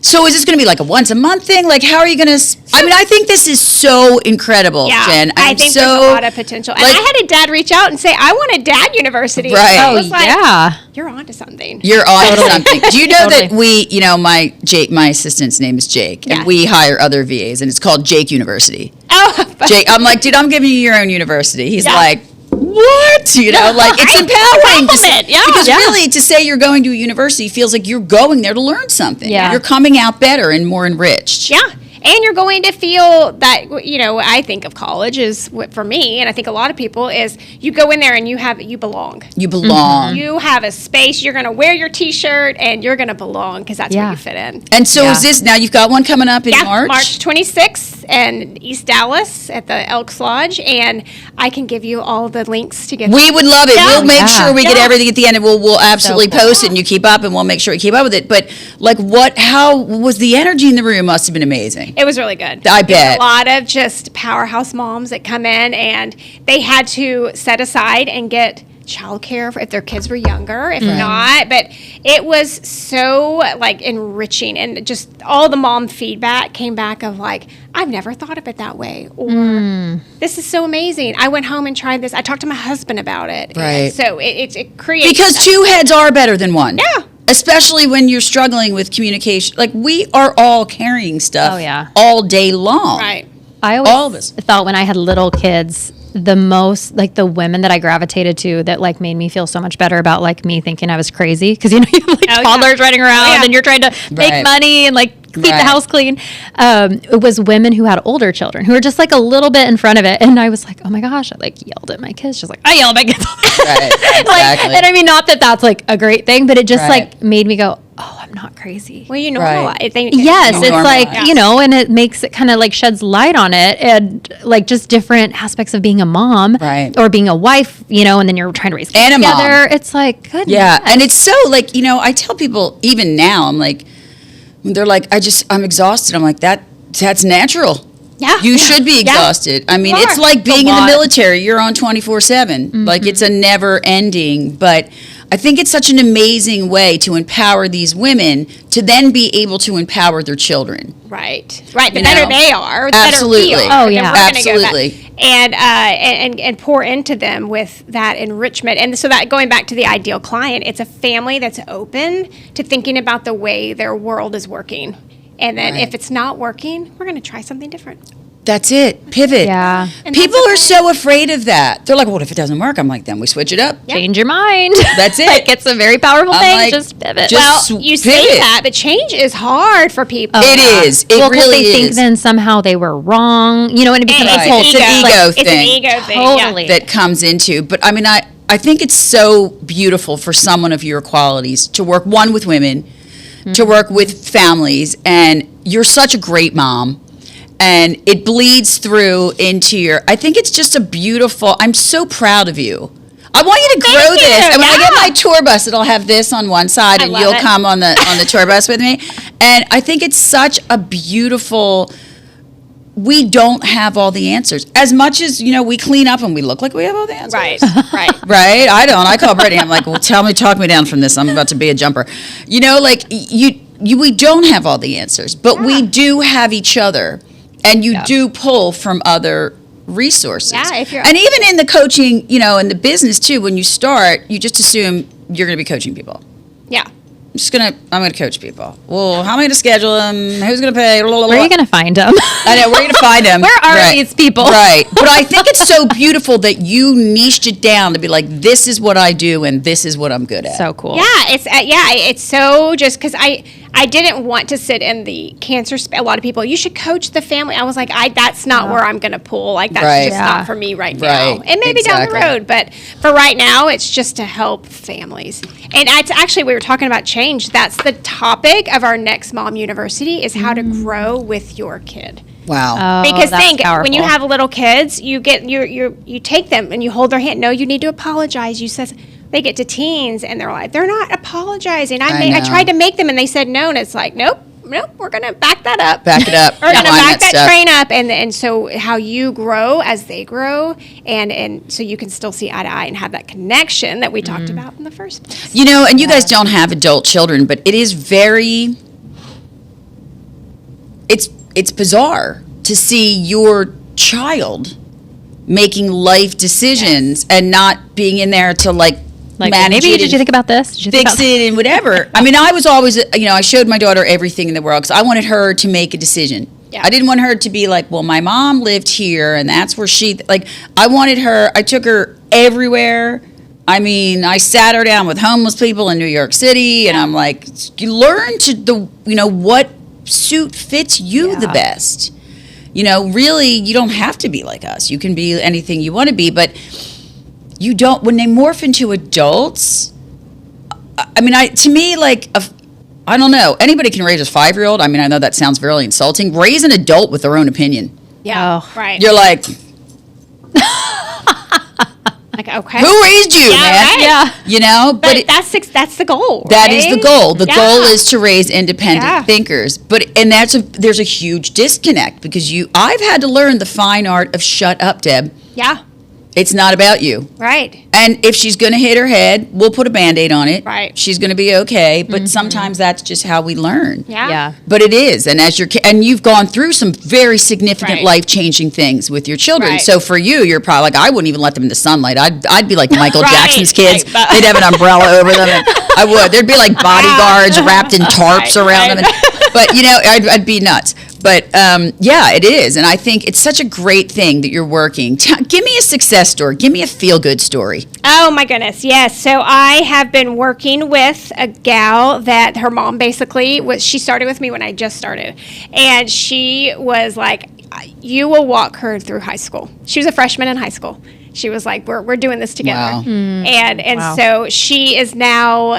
so is this going to be like a once a month thing? Like, how are you going to? I mean, I think this is so incredible, Yeah, Jen. I I'm think so, there's a lot of potential. And like- I had a dad reach out and say, I want a dad university. Right. And I Oh, was like, yeah. you're onto something. You're on to something. Do you know that Totally. my assistant's name is Jake, Yeah. and we hire other VAs, and it's called Jake University. Oh, Jake, I'm like, dude, I'm giving you your own university. He's Yeah. like, what? You know, like it's empowering. Compliment, yeah. Because Yeah. really, to say you're going to a university feels like you're going there to learn something. Yeah. You're coming out better and more enriched. yeah. And you're going to feel that, you know, I think of college is what for me, and I think a lot of people is you go in there and you belong. You belong. You have a space. You're going to wear your T-shirt and you're going to belong because that's where Yeah. you fit in. And so Yeah. is this, now you've got one coming up in March? March 26th in East Dallas at the Elks Lodge, and I can give you all the links to get. We would love it. Yeah. We'll make Yeah. sure we get Yeah. everything at the end, and we'll absolutely cool. post it, and you keep up, and we'll make sure we keep up with it. But like, how was the energy in the room? Must have been amazing. It was really good. I There's bet. a lot of just powerhouse moms that come in, and they had to set aside and get childcare if their kids were younger, if not. But it was so like enriching, and just all the mom feedback came back of like, I've never thought of it that way, or this is so amazing. I went home and tried this. I talked to my husband about it. Right. So it creates Because two heads are better than one. Yeah. Especially when you're struggling with communication. Like, we are all carrying stuff Oh, yeah. all day long. right. I All of us. always thought when I had little kids, the most like the women that I gravitated to that like made me feel so much better about like me thinking I was crazy because you know you have like Oh, yeah. toddlers running around Yeah. and you're trying to make Right. money and like keep Right. the house clean. It was women who had older children who were just like a little bit in front of it, and I was like, oh my gosh, I like yelled at my kids, just like I yell at my kids. all the time. Right, Like, exactly. and I mean, not that that's like a great thing, but it just Right. like made me go, oh, I'm not crazy. Well, you know, Right. Yes, You it's like, normalize. you know, and it makes it kind of like sheds light on it and like just different aspects of being a mom Right. or being a wife, you know, and then you're trying to raise kids And a mom. together. It's like, goodness. Yeah. And it's so, like, you know, I tell people, even now, I'm like, they're like, I'm exhausted. I'm like, that's natural. Yeah. You Yeah. should be Yeah. exhausted. I mean, You it's are. like It's a being in the lot. military. You're on 24/7. Like, it's a never ending. But I think it's such an amazing way to empower these women to then be able to empower their children. Right. Right. The You better know? they are, the Absolutely. better we Oh, are. yeah. Then we're gonna go back. Absolutely. And pour into them with that enrichment. And so that going back to the ideal client, it's a family that's open to thinking about the way their world is working. And then Right. if it's not working, we're going to try something different. That's it. Pivot. Yeah. And People that's are okay. so afraid of that. They're like, what if it doesn't work? I'm like, then we switch it up. Change your mind. That's it. Like, it's a very powerful I'm thing. like, Just pivot. just Well, you pivot. say that, but change is hard for people. It is. It well, 'cause really they think is. then somehow they were wrong, you know, and it becomes It's this an whole It's an ego. ego It's an thing. ego thing. Totally. Yeah. That comes into, but I mean, I think it's so beautiful for someone of your qualities to work, one, with women, to work with families, and you're such a great mom. And it bleeds through into I think it's just a beautiful, I'm so proud of you. I want you to grow Thank you. this. And when I get Yeah. my tour bus, it'll have this on one side, and love you'll it. come on the tour bus with me. And I think it's such a beautiful, we don't have all the answers. As much as, you know, we clean up and we look like we have all the answers. Right. Right. Right? I don't. I call Brittany. I'm like, well, talk me down from this. I'm about to be a jumper. You know, like, we don't have all the answers, but we do have each other, and you do pull from other resources. Yeah, if you're- and even in the coaching, you know, in the business too, when you start, you just assume you're going to be coaching people. Yeah. I'm going to coach people. Well, how am I going to schedule them? Who's going to pay? Blah, blah, blah. Where are you going to find them? I know, we're going to find them. Where are Right. these people? Right. But I think it's so beautiful that you niched it down to be like, this is what I do and this is what I'm good at. So cool. Yeah, it's so just because I didn't want to sit in the cancer a lot of people, you should coach the family. I was like, that's not where I'm going to pull. Like, that's Right. just Yeah. not for me right now. Right. And maybe down the Exactly. road, but for right now, it's just to help families. And it's actually, we were talking about change. That's the topic of our next Mom University is how to grow with your kid. Wow. Because that's think, when you powerful. have little kids, you take them and you hold their hand. No, you need to apologize. You says they get to teens and they're like, they're not apologizing. I know. tried to make them and they said no, and it's like, nope, we're gonna back that up. Back it up. We're gonna Climb back that stuff. train up, and so how you grow as they grow, and so you can still see eye to eye and have that connection that we talked about in the first place. You know, and you guys don't have adult children, but it is very. It's bizarre to see your child making life decisions and not being in there to like manage maybe it did you think about this? Did you think fix about it and whatever. I mean, I was always, I showed my daughter everything in the world because I wanted her to make a decision. Yeah. I didn't want her to be like, well, my mom lived here and that's where I took her everywhere. I mean, I sat her down with homeless people in New York City and I'm like, you learn what suit fits you the best. Really, you don't have to be like us. You can be anything you want to be, but you don't, when they morph into adults, I mean, to me, like, I don't know, anybody can raise a 5-year-old. I mean, I know that sounds very insulting. Raise an adult with their own opinion. Yeah, Oh. right. You're like, like, okay, who raised you, Yeah, man? right. Yeah. but that's the goal. That right? is the goal. The Yeah. goal is to raise independent Yeah. thinkers. There's a huge disconnect because I've had to learn the fine art of shut up, Deb. Yeah, It's not about you. right. And if she's going to hit her head, we'll put a Band-Aid on it. Right. She's going to be okay. But sometimes that's just how we learn. Yeah. Yeah. But it is. And and you've gone through some very significant Right. life-changing things with your children. Right. So for you, you're probably like, I wouldn't even let them in the sunlight. I'd be like Michael Right. Jackson's kids. Right. But- They'd have an umbrella over them. And I would. There'd be like bodyguards wrapped in tarps Right, around right. them. But, I'd be nuts. But, yeah, it is. And I think it's such a great thing that you're working. Give me a success story. Give me a feel-good story. Oh my goodness, yes. So I have been working with a gal that her mom she started with me when I just started. And she was like, you will walk her through high school. She was a freshman in high school. She was like, we're doing this together. Wow. And Wow. so she is now,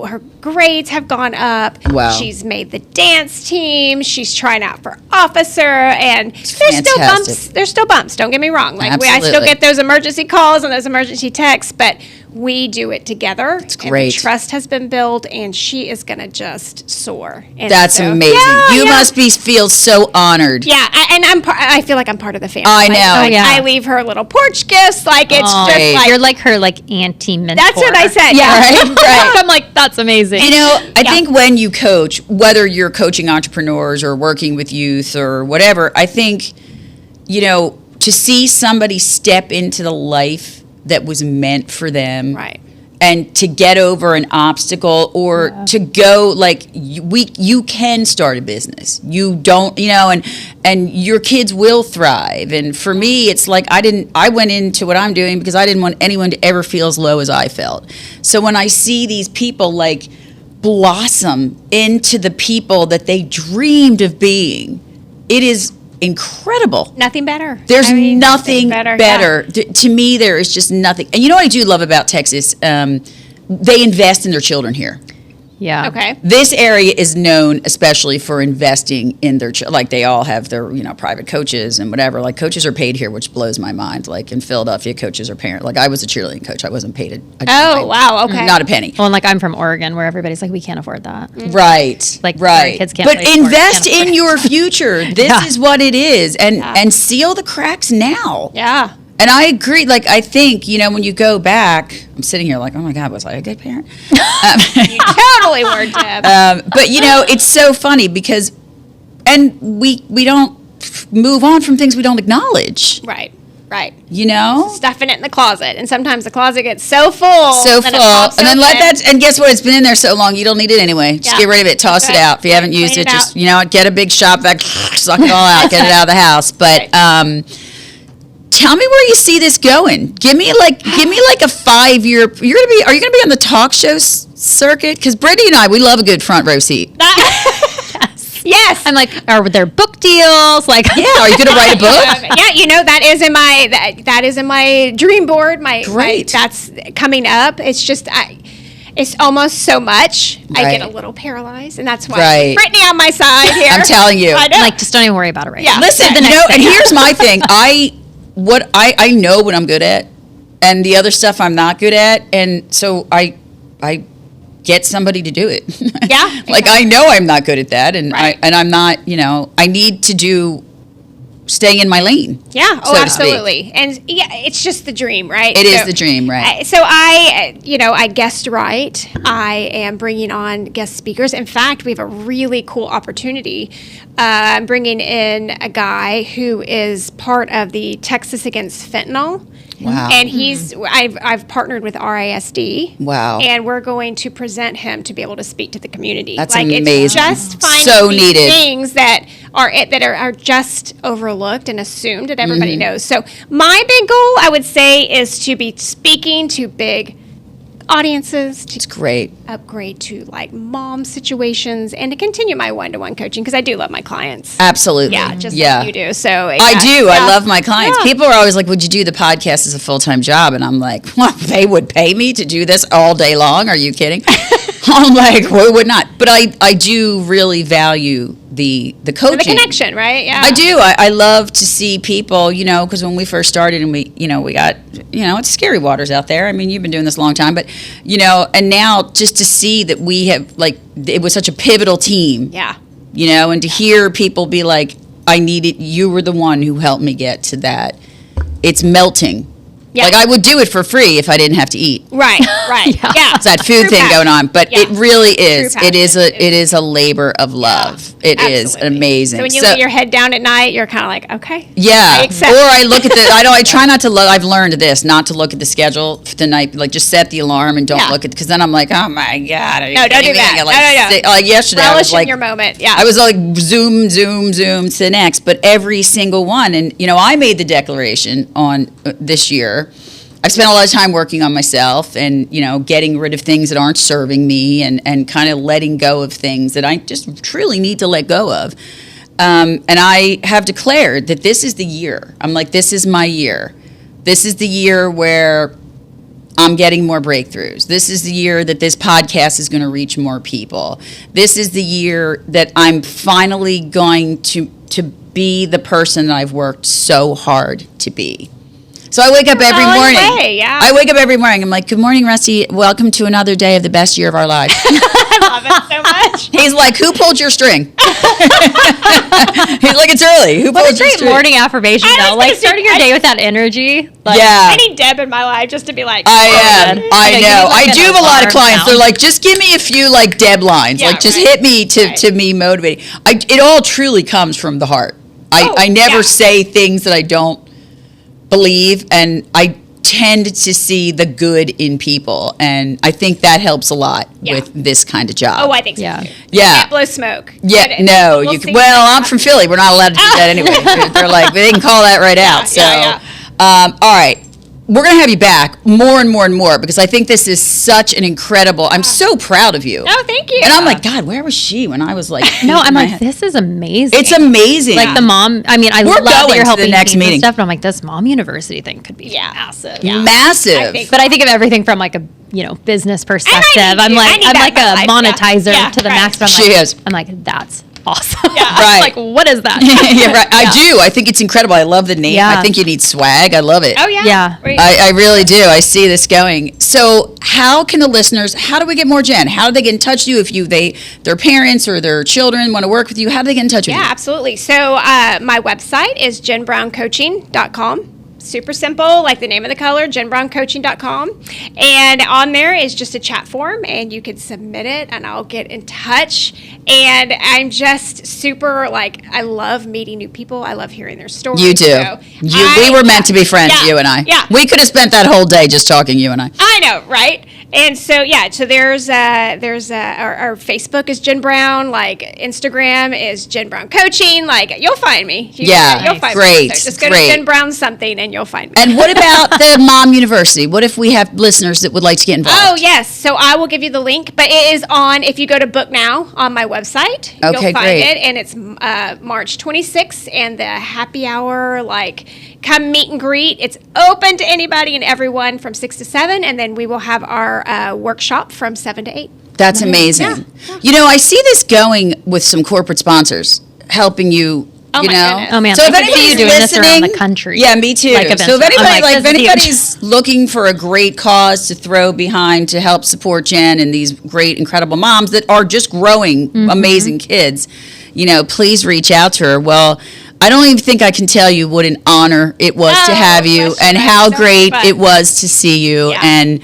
her grades have gone up. Wow. She's made the dance team. She's trying out for officer. And there's still fantastic. bumps. There's still bumps. Don't get me wrong. Like I still Absolutely. get those emergency calls and those emergency texts, but we do it together. It's great. And the trust has been built, and she is going to just soar. And That's so- amazing. Yeah, You yeah. must feel so honored. Yeah, I feel like I'm part of the family. I Like- know. like, Oh, yeah. I leave her little porch gifts. Like it's Oh, just right. like You're like her auntie mentor. that's what I said. Yeah. Right. I'm like, that's amazing. I think when you coach, whether you're coaching entrepreneurs or working with youth or whatever, I think, to see somebody step into the life that was meant for them. Right. And to get over an obstacle or to go you can start a business. You don't, and your kids will thrive. And for me, it's like I went into what I'm doing because I didn't want anyone to ever feel as low as I felt. So when I see these people blossom into the people that they dreamed of being, it is incredible. Nothing better. There's nothing better. better. To me, there is just nothing. And you know what I do love about Texas? They invest in their children here. Yeah. Okay. This area is known especially for investing in their they all have their private coaches and whatever. Like coaches are paid here, which blows my mind. Like in Philadelphia, coaches are parent. Like I was a cheerleading coach, I wasn't paid. Wow. Okay. Not a penny. Well, and I'm from Oregon, where everybody's like, we can't afford that. Right. Like, right. our kids can't but play sports, invest can't afford in it. your future. This Yeah. is what it is, and seal the cracks now. Yeah. And I agree. I think, when you go back, I'm sitting here like, oh my God, was I a good parent? You totally were, Deb. But, it's so funny because, and we don't move on from things we don't acknowledge, Right. Right. Stuffing it in the closet, and sometimes the closet gets so full, So then full. it pops And then open. and guess what? It's been in there so long, you don't need it anyway. Just Yeah. get rid of it, toss it Right. out. If you haven't used Clean it, it just, out. get a big shop vac, suck it all out, get it out of the house. But, tell me where you see this going. Give me a 5-year. Are you gonna be on the talk show circuit? Because Brittany and I, we love a good front row seat. Yes. I'm like, are there book deals? Like, Yeah, are you gonna write a book? Yeah, that is in my that is in my dream board. Great. That's coming up. It's just it's almost so much. I Right. get a little paralyzed, and that's why Right. Brittany on my side here. I'm telling you. I know. Like, just don't even worry about it right Yeah. now. Listen, The next and thing. here's my thing. I know what I'm good at, and the other stuff I'm not good at, and so I get somebody to do it. Yeah, Like, I know I'm not good at that, and Right. I'm not, I need to stay in my lane. Yeah. Oh, so to speak. absolutely. And yeah, it's just the dream, right? It is the dream, right? So I guest write. I am bringing on guest speakers. In fact, we have a really cool opportunity. I'm bringing in a guy who is part of the Texas Against Fentanyl. Wow. And I've partnered with RISD. Wow. And we're going to present him to be able to speak to the community. That's It's amazing. just finding So these needed. things that are just overlooked and assumed that everybody Mm-hmm. knows. So my big goal, I would say, is to be speaking to big audiences, to It's great. upgrade to like mom situations, and to continue my one-to-one coaching because I do love my clients. Absolutely. Yeah, just yeah. like you do. So I do. I love my clients. Yeah. People are always like, would you do the podcast as a full-time job? And I'm like, what, they would pay me to do this all day long? Are you kidding? I'm like, who would not? But I do really value the coaching. the connection, right? Yeah, I do. I love to see people, because when we first started and we got, it's scary waters out there. I mean, you've been doing this a long time, but, and now just to see that we have, like, it was such a pivotal team. Yeah. And to hear people be like, you were the one who helped me get to that. It's melting. Yeah. Like, I would do it for free if I didn't have to eat. Right. Yeah. It's that food True thing passion. going on, but Yeah. it really is. True It is a labor of love. It is Absolutely. amazing. So when you lay your head down at night, you're kind of like, okay. yeah, I accept. or I look at I try not to look. I've learned this, not to look at the schedule for the night. Like, just set the alarm and don't Yeah. look at, because then I'm like, oh my god, are you No, don't kidding do me? that. I got, No. like yesterday, I Relish was like, in your moment. Yeah. I was like zoom to the next, but every single one. And I made the declaration on this year. I've spent a lot of time working on myself and, getting rid of things that aren't serving me and kind of letting go of things that I just truly need to let go of. And I have declared that this is the year. I'm like, this is my year. This is the year where I'm getting more breakthroughs. This is the year that this podcast is going to reach more people. This is the year that I'm finally going to be the person that I've worked so hard to be. So I wake up every morning. Way, yeah. I wake up every morning. I'm like, good morning, Rusty. Welcome to another day of the best year of our lives. I love it so much. He's like, who pulled your string? He's like, it's early. Who What pulled a your great string? morning affirmation, I was though. gonna Like, say, starting your day with that energy. Like, Yeah. I need Deb in my life just to be like, I am. good. I You know. need, like, I an do have a lot of alarm clients. sound. They're like, just give me a few like Deb lines. Yeah, like, just right. hit me to me motivating. It all truly comes from the heart. I never yeah. say things that I don't believe, and I tend to see the good in people, and I think that helps a lot Yeah. with this kind of job. oh, I think so. Yeah. Too. Yeah. Can't blow smoke. Yeah, But no, we'll you see can. what Well, I'm happens. from Philly. We're not allowed to do that anyway. They're like, they can call that right out. So, yeah. all right. We're going to have you back more and more and more, because I think this is such an incredible, I'm so proud of you. Oh, thank you. And I'm like, God, where was she when I was like, No, I'm my like, head? this is amazing. It's amazing. Like the mom, I mean, I We're love that going you're to helping the next teens and meeting. stuff, but I'm like, this mom university thing could be Yeah. massive. Yeah. Massive. I think- But I think of everything from like a business perspective. need I'm to. I like need I'm that like in my a life. monetizer Yeah. to the Right. max. But I'm She like, is. I'm like, that's awesome. Yeah. Right. Like, what is that? Yeah, right. I do. I think it's incredible. I love the name. Yeah. I think you need swag. I love it. Oh, yeah. Yeah. Right. I really do. I see this going. So, how can the listeners? How do we get more Jen? How do they get in touch with you if their parents or their children want to work with you? How do they get in touch with Yeah, you? absolutely. So my website is jennbrowncoaching.com. Super simple, like the name of the color, jennbrowncoaching.com. And on there is just a chat form, and you can submit it, and I'll get in touch. And I'm just super, like, I love meeting new people. I love hearing their stories. You do. So We were meant to be friends, Yeah, you and I. yeah. We could have spent that whole day just talking, you and I. I know, right? And so so there's our Facebook is Jen Brown, like Instagram is Jen Brown Coaching, like you'll find me. Yeah, you'll find great, me. So just go great. to Jen Brown something and you'll find me. And what about the Mom University? What if we have listeners that would like to get involved? Oh yes, so I will give you the link, but it is on. If you go to Book Now on my website, you'll Okay, find great. it, and it's March 26th, and the happy hour, like come meet and greet. It's open to anybody and everyone from 6 to 7, and then we will have our workshop from 7 to 8. That's amazing. Yeah. I see this going with some corporate sponsors helping you. Oh, my goodness. Oh man! So if I can see anybody's you doing this listening, around the country. Yeah, me too. Like So if eventually. anybody's looking for a great cause to throw behind to help support Jen and these great, incredible moms that are just growing amazing kids, please reach out to her. Well, I don't even think I can tell you what an honor it was to have you and how great it was to see you. Yeah. And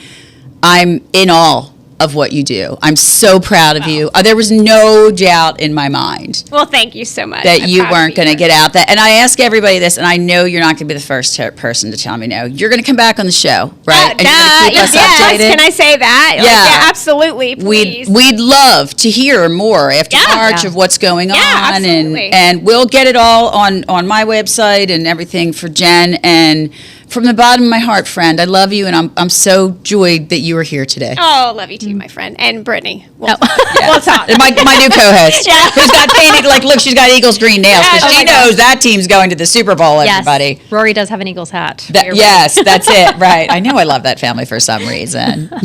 I'm in awe of what you do. I'm so proud of you. There was no doubt in my mind. Well, thank you so much. That you weren't going to get out that. And I ask everybody this, and I know you're not going to be the first person to tell me no. You're going to come back on the show, right? And you're going to keep us updated. Can I say that? Yeah, absolutely. Please. We'd love to hear more after March of what's going on. Absolutely. And we'll get it all on my website and everything for Jen. And from the bottom of my heart, friend, I love you, and I'm so joyed that you were here today. Oh, love you too, my friend. And Brittany. We'll talk. My new co-host, who's got painted, look, she's got Eagles green nails, because she knows that team's going to the Super Bowl, everybody. Yes. Rory does have an Eagles hat. Yes, that's it, right. I know I love that family for some reason. All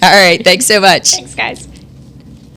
right, thanks so much. Thanks, guys.